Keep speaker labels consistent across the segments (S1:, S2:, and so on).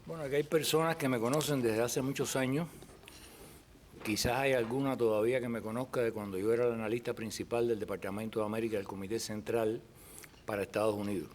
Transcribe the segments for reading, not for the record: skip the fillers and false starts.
S1: Bueno, aquí hay personas que me conocen desde hace muchos años. Quizás hay alguna todavía que me conozca de cuando yo era el analista principal del Departamento de América del Comité Central para Estados Unidos.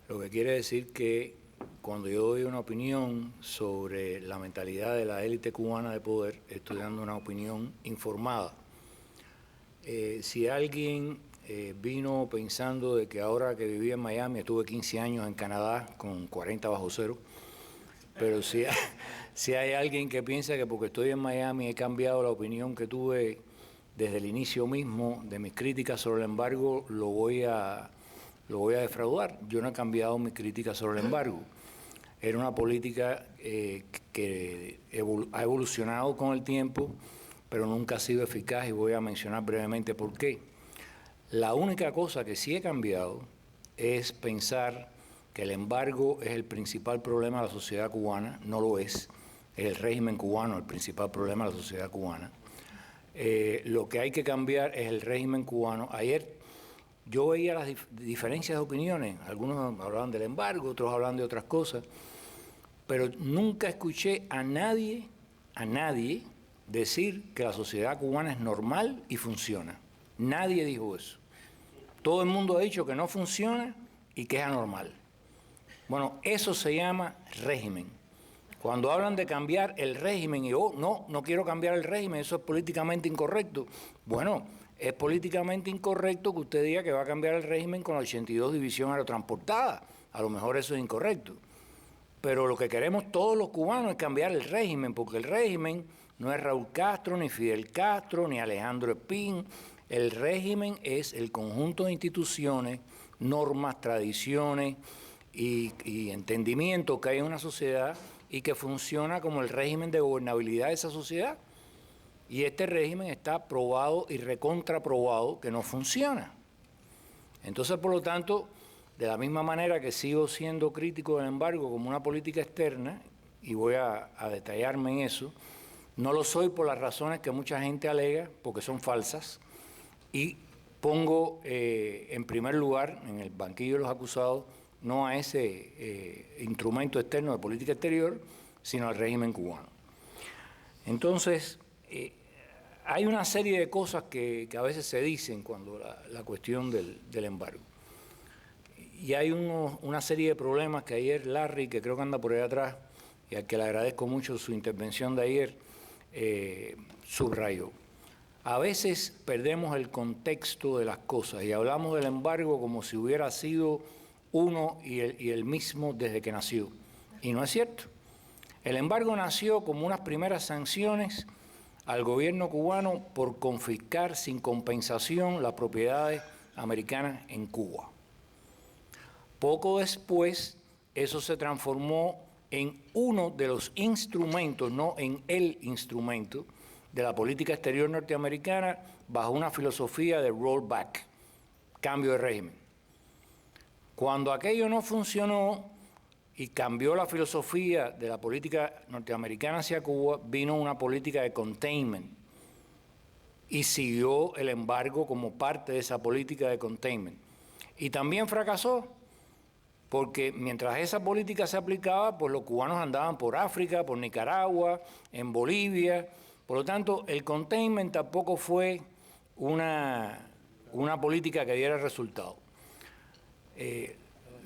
S1: Lo que quiere decir que cuando yo doy una opinión sobre la mentalidad de la élite cubana de poder, estoy dando una opinión informada. Si alguien vino pensando de que ahora que vivía en Miami, estuve 15 años en Canadá con 40 bajo cero, pero si hay alguien que piensa que porque estoy en Miami he cambiado la opinión que tuve desde el inicio mismo de mis críticas sobre el embargo, lo voy a defraudar. Yo no he cambiado mis críticas sobre el embargo. Era una política que ha evolucionado con el tiempo, pero nunca ha sido eficaz, y voy a mencionar brevemente por qué. La única cosa que sí he cambiado es pensar que el embargo es el principal problema de la sociedad cubana. No lo es el régimen cubano el principal problema de la sociedad cubana. Lo que hay que cambiar es el régimen cubano. Ayer yo veía las diferencias de opiniones, algunos hablaban del embargo, otros hablaban de otras cosas, pero nunca escuché a nadie decir que la sociedad cubana es normal y funciona. Nadie dijo eso. Todo el mundo ha dicho que no funciona y que es anormal. Bueno, eso se llama régimen. Cuando hablan de cambiar el régimen y no quiero cambiar el régimen, eso es políticamente incorrecto. Bueno, es políticamente incorrecto que usted diga que va a cambiar el régimen con la 82 División Aerotransportada. A lo mejor eso es incorrecto. Pero lo que queremos todos los cubanos es cambiar el régimen, porque el régimen no es Raúl Castro, ni Fidel Castro, ni Alejandro Espín. El régimen es el conjunto de instituciones, normas, tradiciones y entendimiento que hay en una sociedad y que funciona como el régimen de gobernabilidad de esa sociedad. Y este régimen está probado y recontraprobado que no funciona. Entonces, por lo tanto, de la misma manera que sigo siendo crítico del embargo como una política externa, y voy a detallarme en eso, no lo soy por las razones que mucha gente alega, porque son falsas, y pongo en primer lugar, en el banquillo de los acusados, no a ese instrumento externo de política exterior, sino al régimen cubano. Entonces, hay una serie de cosas que a veces se dicen cuando la cuestión del embargo. Y hay una serie de problemas que ayer Larry, que creo que anda por ahí atrás, y al que le agradezco mucho su intervención de ayer, subrayó. A veces perdemos el contexto de las cosas y hablamos del embargo como si hubiera sido uno y el mismo desde que nació. Y no es cierto. El embargo nació como unas primeras sanciones al gobierno cubano por confiscar sin compensación las propiedades americanas en Cuba. Poco después, eso se transformó en uno de los instrumentos, no en el instrumento, de la política exterior norteamericana bajo una filosofía de rollback, cambio de régimen. Cuando aquello no funcionó y cambió la filosofía de la política norteamericana hacia Cuba, vino una política de containment y siguió el embargo como parte de esa política de containment. Y también fracasó, porque mientras esa política se aplicaba, pues los cubanos andaban por África, por Nicaragua, en Bolivia. Por lo tanto, el containment tampoco fue una política que diera resultado.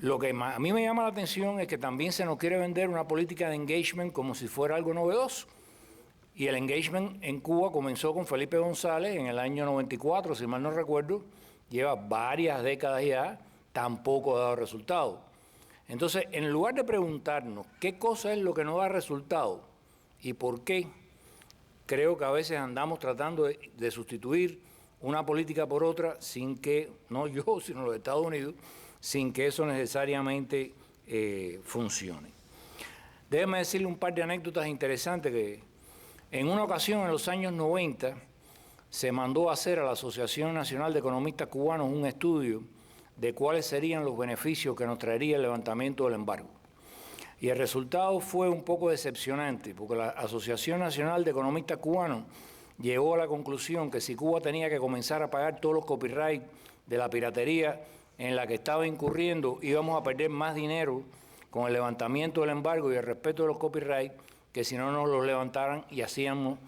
S1: Lo que a mí me llama la atención es que también se nos quiere vender una política de engagement como si fuera algo novedoso. Y el engagement en Cuba comenzó con Felipe González en el año 94, si mal no recuerdo, lleva varias décadas ya, tampoco ha dado resultado. Entonces, en lugar de preguntarnos qué cosa es lo que no da resultado y por qué, creo que a veces andamos tratando de sustituir una política por otra sin que, no yo, sino los Estados Unidos, sin que eso necesariamente funcione. Déjeme decirle un par de anécdotas interesantes que en una ocasión en los años 90 se mandó a hacer a la Asociación Nacional de Economistas Cubanos un estudio de cuáles serían los beneficios que nos traería el levantamiento del embargo. Y el resultado fue un poco decepcionante, porque la Asociación Nacional de Economistas Cubanos llegó a la conclusión que si Cuba tenía que comenzar a pagar todos los copyrights de la piratería en la que estaba incurriendo, íbamos a perder más dinero con el levantamiento del embargo y el respeto de los copyrights, que si no nos los levantaran y hacíamos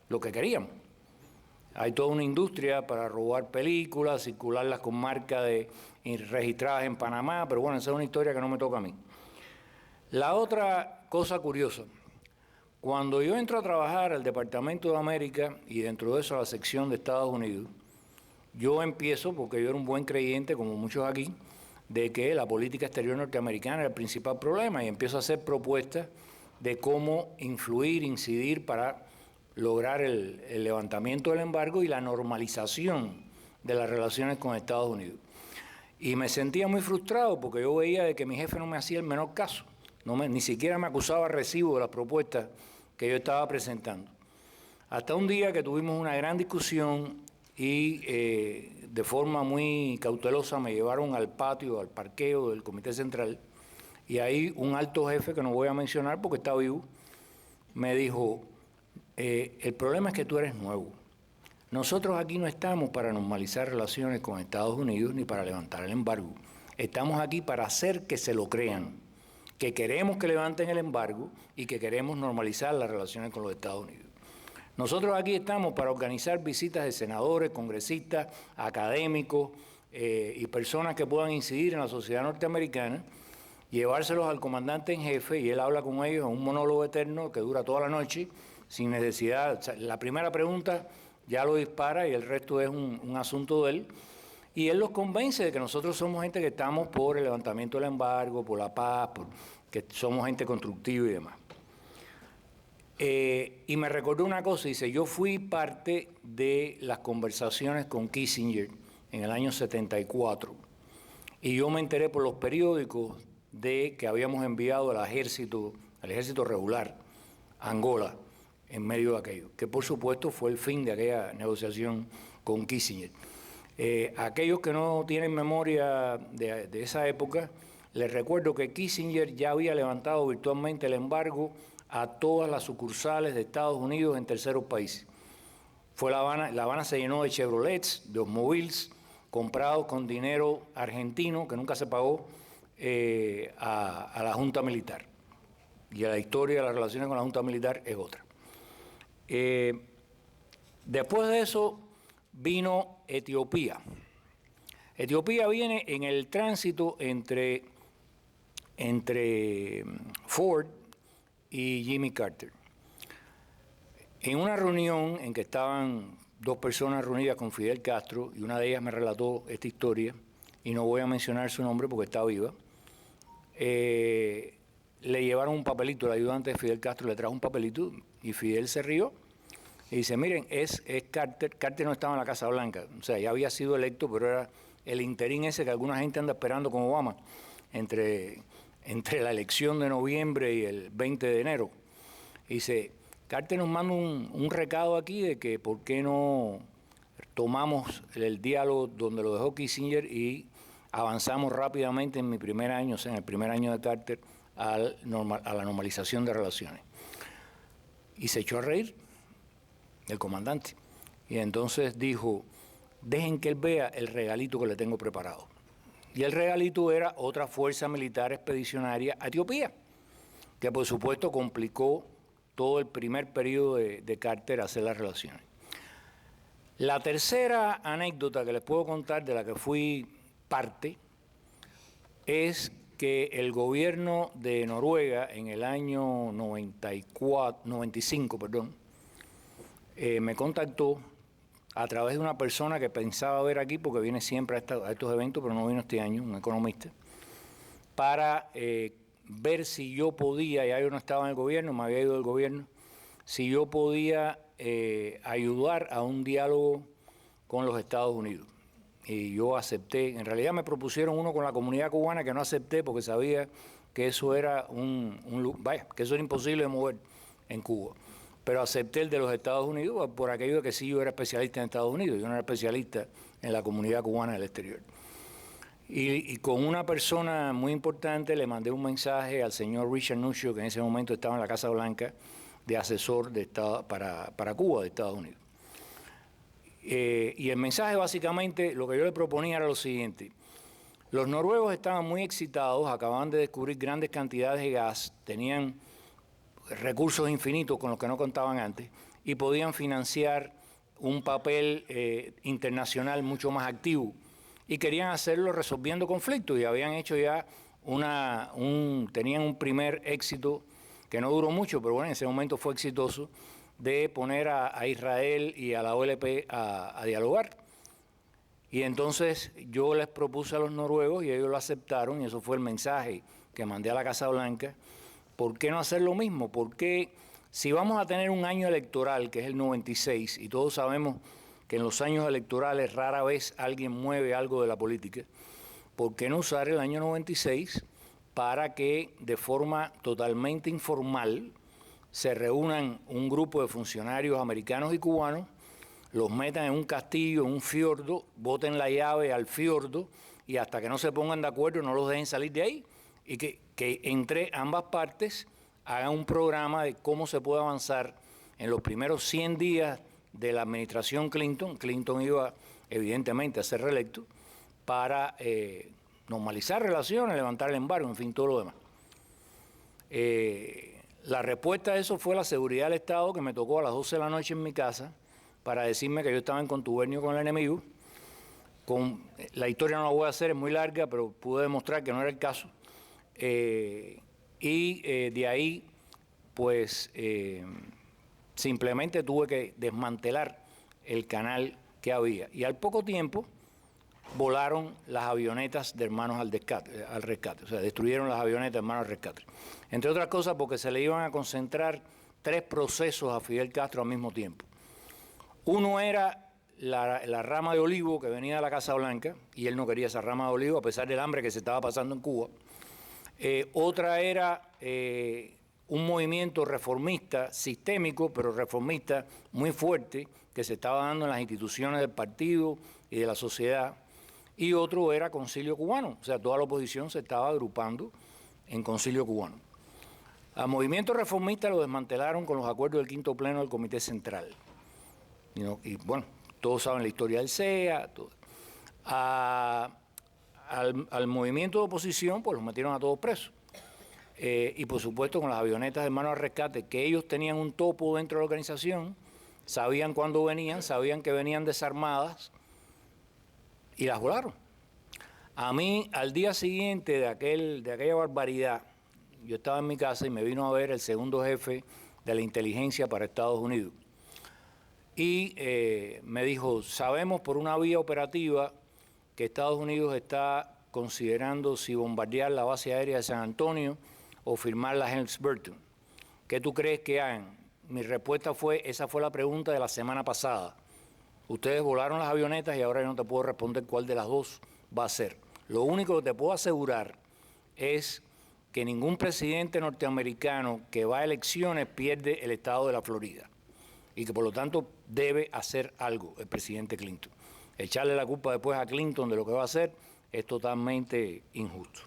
S1: lo que queríamos. Hay toda una industria para robar películas, circularlas con marcas registradas en Panamá, pero bueno, esa es una historia que no me toca a mí. La otra cosa curiosa, cuando yo entro a trabajar al Departamento de América y dentro de eso a la sección de Estados Unidos, yo empiezo, porque yo era un buen creyente, como muchos aquí, de que la política exterior norteamericana era el principal problema y empiezo a hacer propuestas de cómo influir, incidir para lograr el levantamiento del embargo y la normalización de las relaciones con Estados Unidos. Y me sentía muy frustrado porque yo veía de que mi jefe no me hacía el menor caso, ni siquiera me acusaba recibo de las propuestas que yo estaba presentando. Hasta un día que tuvimos una gran discusión y de forma muy cautelosa me llevaron al patio, al parqueo del Comité Central, y ahí un alto jefe, que no voy a mencionar porque está vivo, me dijo, el problema es que tú eres nuevo. Nosotros aquí no estamos para normalizar relaciones con Estados Unidos ni para levantar el embargo. Estamos aquí para hacer que se lo crean, que queremos que levanten el embargo y que queremos normalizar las relaciones con los Estados Unidos. Nosotros aquí estamos para organizar visitas de senadores, congresistas, académicos y personas que puedan incidir en la sociedad norteamericana, llevárselos al comandante en jefe y él habla con ellos en un monólogo eterno que dura toda la noche, sin necesidad. O sea, la primera pregunta ya lo dispara y el resto es un asunto de él. Y él los convence de que nosotros somos gente que estamos por el levantamiento del embargo, por la paz, que somos gente constructiva y demás. Y me recordó una cosa, dice, yo fui parte de las conversaciones con Kissinger en el año 74 y yo me enteré por los periódicos de que habíamos enviado al ejército regular a Angola en medio de aquello, que por supuesto fue el fin de aquella negociación con Kissinger. Aquellos que no tienen memoria de esa época, les recuerdo que Kissinger ya había levantado virtualmente el embargo a todas las sucursales de Estados Unidos en terceros países. Fue La Habana se llenó de Chevrolets, de automóviles comprados con dinero argentino que nunca se pagó a la Junta Militar. Y la historia de las relaciones con la Junta Militar es otra. Después de eso vino Etiopía. Etiopía viene en el tránsito entre Ford y Jimmy Carter. En una reunión en que estaban dos personas reunidas con Fidel Castro, y una de ellas me relató esta historia, y no voy a mencionar su nombre porque está viva, le llevaron un papelito, el ayudante de Fidel Castro le trajo un papelito, y Fidel se rió, y dice, miren, es Carter. Carter no estaba en la Casa Blanca, o sea, ya había sido electo, pero era el interín ese que alguna gente anda esperando con Obama, entre la elección de noviembre y el 20 de enero. Y dice, Carter nos manda un recado aquí de que por qué no tomamos el diálogo donde lo dejó Kissinger y avanzamos rápidamente en mi primer año, o sea, en el primer año de Carter, a la normalización de relaciones. Y se echó a reír el comandante. Y entonces dijo, dejen que él vea el regalito que le tengo preparado. Y el regalito era otra fuerza militar expedicionaria a Etiopía, que por supuesto complicó todo el primer periodo de Carter hacer las relaciones. La tercera anécdota que les puedo contar, de la que fui parte, es que el gobierno de Noruega en el año 95, me contactó a través de una persona que pensaba ver aquí, porque viene siempre a estos eventos, pero no vino este año, un economista, para ver si yo podía, ya yo no estaba en el gobierno, me había ido del gobierno, si yo podía ayudar a un diálogo con los Estados Unidos. Y yo acepté, en realidad me propusieron uno con la comunidad cubana que no acepté porque sabía que eso era que eso era imposible de mover en Cuba. Pero acepté el de los Estados Unidos por aquello de que sí yo era especialista en Estados Unidos, yo no era especialista en la comunidad cubana del exterior. Y con una persona muy importante le mandé un mensaje al señor Richard Nuccio, que en ese momento estaba en la Casa Blanca, de asesor de para Cuba de Estados Unidos. Y el mensaje básicamente, lo que yo le proponía era lo siguiente: Los noruegos estaban muy excitados, acababan de descubrir grandes cantidades de gas, tenían recursos infinitos con los que no contaban antes y podían financiar un papel internacional mucho más activo y querían hacerlo resolviendo conflictos y habían hecho ya tenían un primer éxito que no duró mucho, pero bueno, en ese momento fue exitoso, de poner a Israel y a la OLP a dialogar. Y entonces yo les propuse a los noruegos y ellos lo aceptaron y eso fue el mensaje que mandé a la Casa Blanca. ¿Por qué no hacer lo mismo? Porque si vamos a tener un año electoral, que es el 96, y todos sabemos que en los años electorales rara vez alguien mueve algo de la política, ¿por qué no usar el año 96 para que de forma totalmente informal se reúnan un grupo de funcionarios americanos y cubanos, los metan en un castillo, en un fiordo, boten la llave al fiordo y hasta que no se pongan de acuerdo no los dejen salir de ahí y que entre ambas partes hagan un programa de cómo se puede avanzar en los primeros 100 días de la administración Clinton. Clinton iba evidentemente a ser reelecto para normalizar relaciones, levantar el embargo, en fin, todo lo demás. La respuesta a eso fue la seguridad del Estado, que me tocó a las 12 de la noche en mi casa para decirme que yo estaba en contubernio con el enemigo. La historia no la voy a hacer, es muy larga, pero pude demostrar que no era el caso. De ahí, pues, simplemente tuve que desmantelar el canal que había. Y al poco tiempo volaron las avionetas de Hermanos al Rescate, o sea, destruyeron las avionetas de Hermanos al Rescate. Entre otras cosas porque se le iban a concentrar 3 procesos a Fidel Castro al mismo tiempo. Uno era la rama de olivo que venía de la Casa Blanca, y él no quería esa rama de olivo a pesar del hambre que se estaba pasando en Cuba. Otra era un movimiento reformista, sistémico, pero reformista muy fuerte, que se estaba dando en las instituciones del partido y de la sociedad. Y otro era Concilio Cubano, o sea, toda la oposición se estaba agrupando en Concilio Cubano. Al movimiento reformista lo desmantelaron con los acuerdos del quinto pleno del Comité Central. Y bueno, todos saben la historia del CEA. Todo. Al movimiento de oposición, pues los metieron a todos presos. Y por supuesto con las avionetas de Hermanos al Rescate, que ellos tenían un topo dentro de la organización, sabían cuándo venían, sabían que venían desarmadas, y las volaron. A mí, al día siguiente de aquella barbaridad, yo estaba en mi casa y me vino a ver el segundo jefe de la inteligencia para Estados Unidos. Y me dijo, sabemos por una vía operativa que Estados Unidos está considerando si bombardear la base aérea de San Antonio o firmar la Helms-Burton. ¿Qué tú crees que hagan? Mi respuesta fue, esa fue la pregunta de la semana pasada. Ustedes volaron las avionetas y ahora yo no te puedo responder cuál de las dos va a ser. Lo único que te puedo asegurar es que ningún presidente norteamericano que va a elecciones pierde el estado de la Florida y que por lo tanto debe hacer algo el presidente Clinton. Echarle la culpa después a Clinton de lo que va a hacer es totalmente injusto.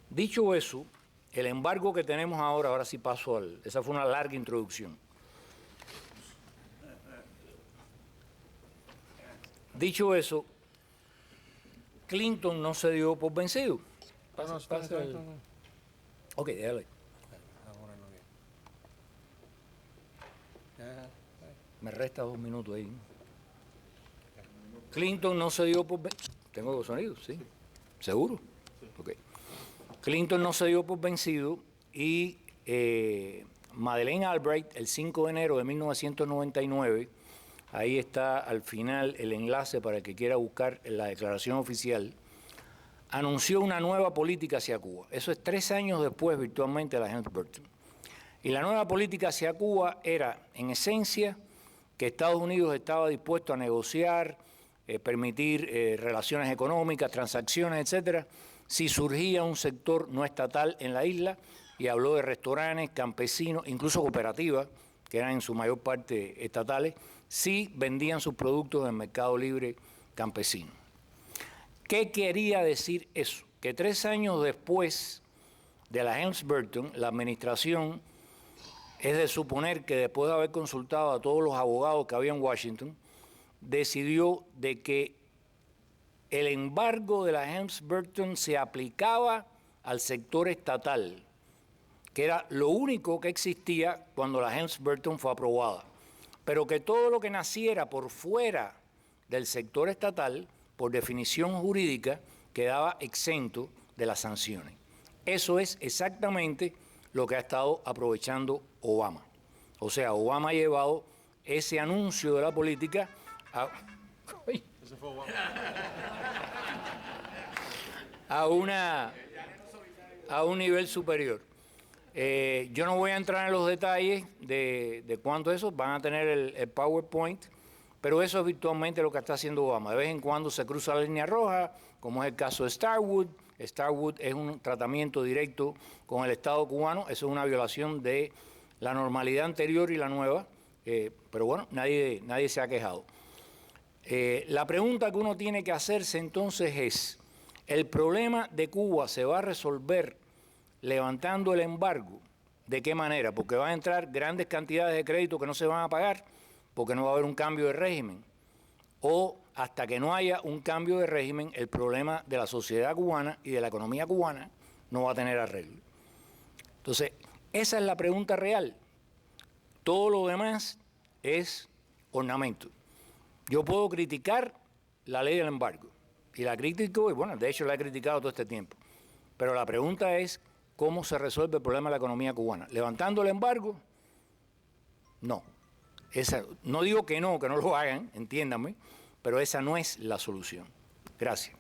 S1: Dicho eso, el embargo que tenemos ahora sí paso esa fue una larga introducción. Dicho eso, Clinton no se dio por vencido. Ok, déjale. Me resta 2 minutos ahí. Clinton no se dio por vencido. ¿Tengo sonidos? Sí. ¿Seguro? Sí. Ok. Clinton no se dio por vencido y Madeleine Albright, el 5 de enero de 1999, ahí está al final el enlace para el que quiera buscar la declaración oficial, anunció una nueva política hacia Cuba. Eso es 3 años después virtualmente de la Helms-Burton. Y la nueva política hacia Cuba era, en esencia, que Estados Unidos estaba dispuesto a negociar, permitir relaciones económicas, transacciones, etcétera, si surgía un sector no estatal en la isla, y habló de restaurantes, campesinos, incluso cooperativas, que eran en su mayor parte estatales, si vendían sus productos en el mercado libre campesino. ¿Qué quería decir eso? Que 3 años después de la Helms-Burton, la administración, es de suponer que después de haber consultado a todos los abogados que había en Washington, decidió de que el embargo de la Helms-Burton se aplicaba al sector estatal, que era lo único que existía cuando la Helms-Burton fue aprobada, pero que todo lo que naciera por fuera del sector estatal, por definición jurídica, quedaba exento de las sanciones. Eso es exactamente lo que ha estado aprovechando Obama. O sea, Obama ha llevado ese anuncio de la política a, a un nivel superior. Yo no voy a entrar en los detalles de cuánto eso, van a tener el PowerPoint, pero eso es virtualmente lo que está haciendo Obama. De vez en cuando se cruza la línea roja, como es el caso de Starwood. Starwood es un tratamiento directo con el Estado cubano, eso es una violación de la normalidad anterior y la nueva, pero bueno, nadie se ha quejado. La pregunta que uno tiene que hacerse entonces es, ¿el problema de Cuba se va a resolver levantando el embargo? ¿De qué manera? Porque van a entrar grandes cantidades de crédito que no se van a pagar, porque no va a haber un cambio de régimen. O hasta que no haya un cambio de régimen, el problema de la sociedad cubana y de la economía cubana no va a tener arreglo. Entonces, esa es la pregunta real. Todo lo demás es ornamento. Yo puedo criticar la ley del embargo, y la critico, y bueno, de hecho la he criticado todo este tiempo. Pero la pregunta es, ¿cómo se resuelve el problema de la economía cubana? ¿Levantando el embargo? No. No digo que no lo hagan, entiéndanme, pero esa no es la solución. Gracias.